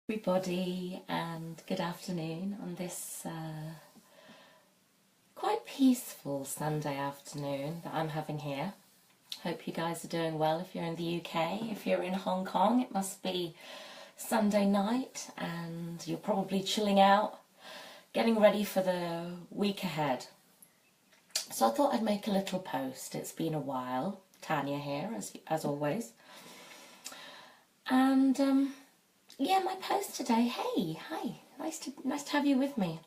Everybody, and good afternoon on this quite peaceful Sunday afternoon that I'm having here. Hope you guys are doing well if you're in the UK. If you're in Hong Kong, it must be Sunday night and you're probably chilling out, getting ready for the week ahead. So I thought I'd make a little post. It's been a while. Tania here, as always. And yeah, my post today. Hey, hi, nice to have you with me.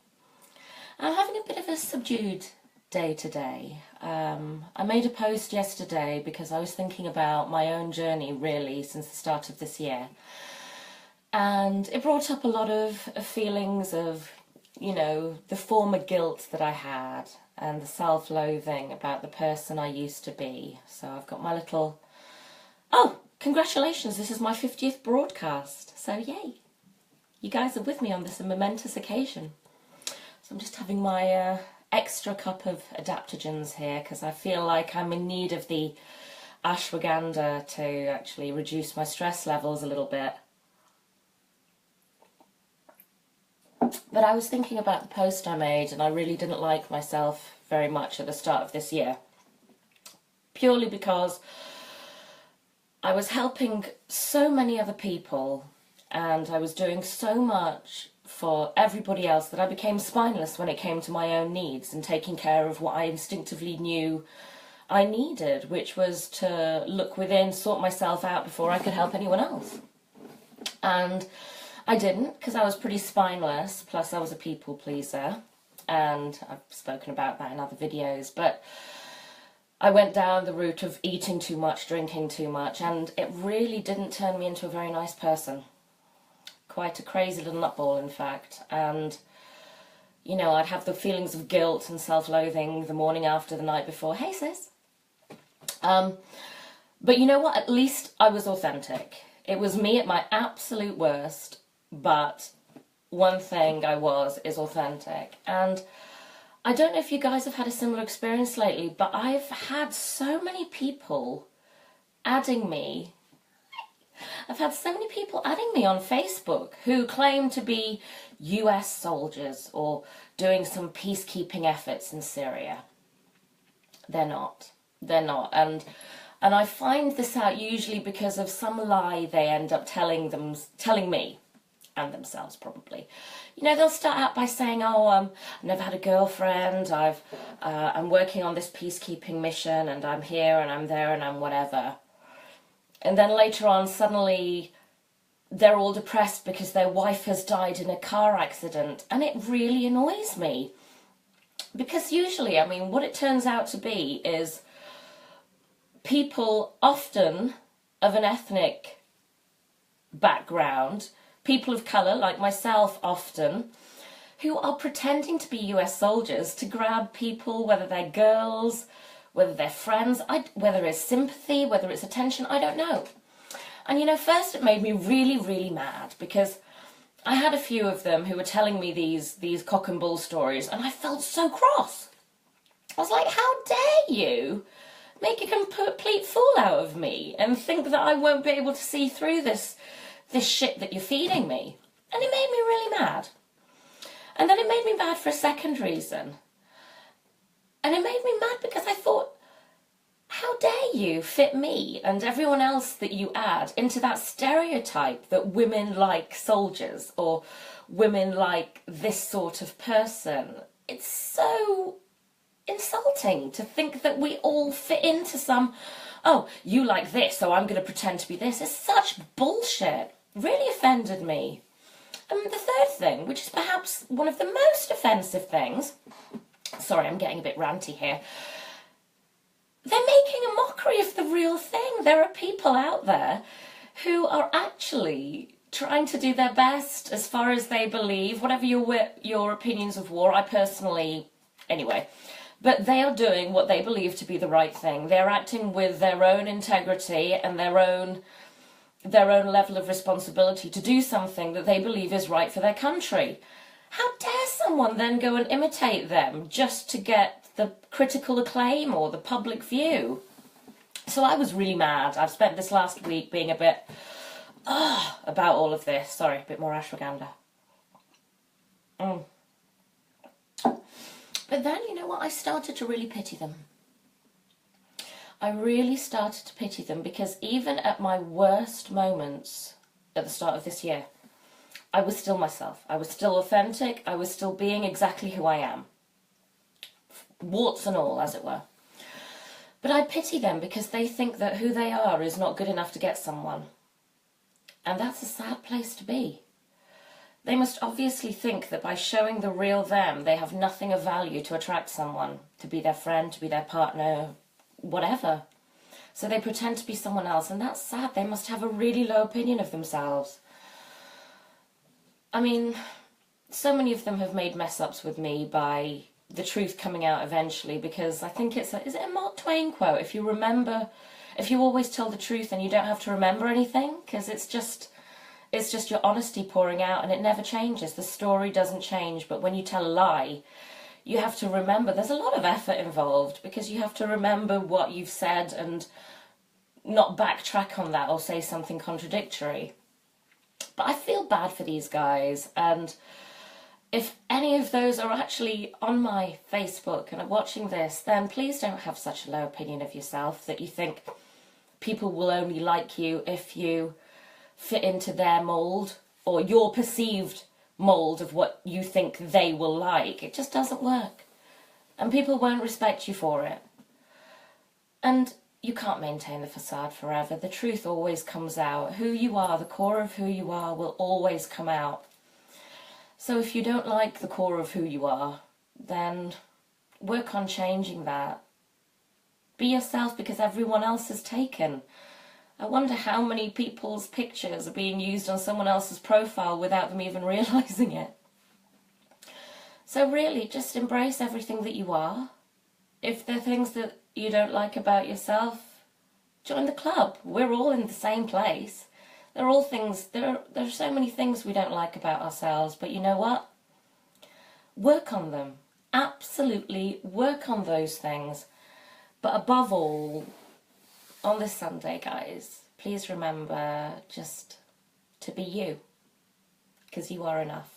I'm having a bit of a subdued day today. I made a post yesterday because I was thinking about my own journey really since the start of this year, and it brought up a lot of feelings of, you know, the former guilt that I had and the self-loathing about the person I used to be. So I've got my little, oh, congratulations, this is my 50th broadcast, so yay, you guys are with me on this momentous occasion. So I'm just having my extra cup of adaptogens here because I feel like I'm in need of the ashwagandha to actually reduce my stress levels a little bit. But I was thinking about the post I made, and I really didn't like myself very much at the start of this year, purely because I was helping so many other people and I was doing so much for everybody else that I became spineless when it came to my own needs and taking care of what I instinctively knew I needed, which was to look within, sort myself out before I could help anyone else. And I didn't, because I was pretty spineless, plus I was a people pleaser, and I've spoken about that in other videos, but I went down the route of eating too much, drinking too much, and it really didn't turn me into a very nice person. Quite a crazy little nutball, in fact. And, you know, I'd have the feelings of guilt and self-loathing the morning after, the night before. Hey, sis. But you know what? At least I was authentic. It was me at my absolute worst, but one thing I was is authentic. And I don't know if you guys have had a similar experience lately, but I've had so many people adding me. I've had so many people adding me on Facebook who claim to be US soldiers or doing some peacekeeping efforts in Syria. They're not. They're not. And I find this out usually because of some lie they end up telling me. And themselves probably. You know, they'll start out by saying, oh, I've never had a girlfriend, I'm working on this peacekeeping mission, and I'm here and I'm there and I'm whatever. And then later on, suddenly, they're all depressed because their wife has died in a car accident, and it really annoys me. Because usually, I mean, what it turns out to be is people often of an ethnic background, people of colour, like myself often, who are pretending to be US soldiers to grab people, whether they're girls, whether they're friends, whether it's sympathy, whether it's attention, I don't know. And you know, first it made me really, really mad because I had a few of them who were telling me these cock and bull stories, and I felt so cross. I was like, how dare you make a complete fool out of me and think that I won't be able to see through this shit that you're feeding me. And it made me really mad. And then it made me mad for a second reason. And it made me mad because I thought, how dare you fit me and everyone else that you add into that stereotype that women like soldiers or women like this sort of person. It's so insulting to think that we all fit into some, oh, you like this, so I'm going to pretend to be this. It's such bullshit. Really offended me. And the third thing, which is perhaps one of the most offensive things, sorry, I'm getting a bit ranty here, they're making a mockery of the real thing. There are people out there who are actually trying to do their best as far as they believe, whatever your opinions of war, I personally, anyway, but they are doing what they believe to be the right thing. They're acting with their own integrity and their own level of responsibility to do something that they believe is right for their country. How dare someone then go and imitate them just to get the critical acclaim or the public view? So I was really mad. I've spent this last week being a bit about all of this. Sorry, a bit more ashwagandha. But then, you know what, I started to really pity them. I really started to pity them, because even at my worst moments at the start of this year, I was still myself. I was still authentic. I was still being exactly who I am. Warts and all, as it were. But I pity them because they think that who they are is not good enough to get someone. And that's a sad place to be. They must obviously think that by showing the real them, they have nothing of value to attract someone, to be their friend, to be their partner, whatever. So they pretend to be someone else, and that's sad. They must have a really low opinion of themselves. I mean, so many of them have made mess-ups with me by the truth coming out eventually, because I think is it a Mark Twain quote? If you always tell the truth, then you don't have to remember anything, because it's just your honesty pouring out, and it never changes. The story doesn't change, but when you tell a lie, you have to remember there's a lot of effort involved, because you have to remember what you've said and not backtrack on that or say something contradictory. But I feel bad for these guys, and if any of those are actually on my Facebook and are watching this, then please don't have such a low opinion of yourself that you think people will only like you if you fit into their mould, or your perceived mould of what you think they will like. It just doesn't work. And people won't respect you for it. And you can't maintain the facade forever. The truth always comes out. Who you are, the core of who you are, will always come out. So if you don't like the core of who you are, then work on changing that. Be yourself, because everyone else is taken. I wonder how many people's pictures are being used on someone else's profile without them even realising it. So really, just embrace everything that you are. If there are things that you don't like about yourself, join the club. We're all in the same place. There are so many things we don't like about ourselves, but you know what? Work on them. Absolutely work on those things. But above all, on this Sunday, guys, please remember just to be you, because you are enough.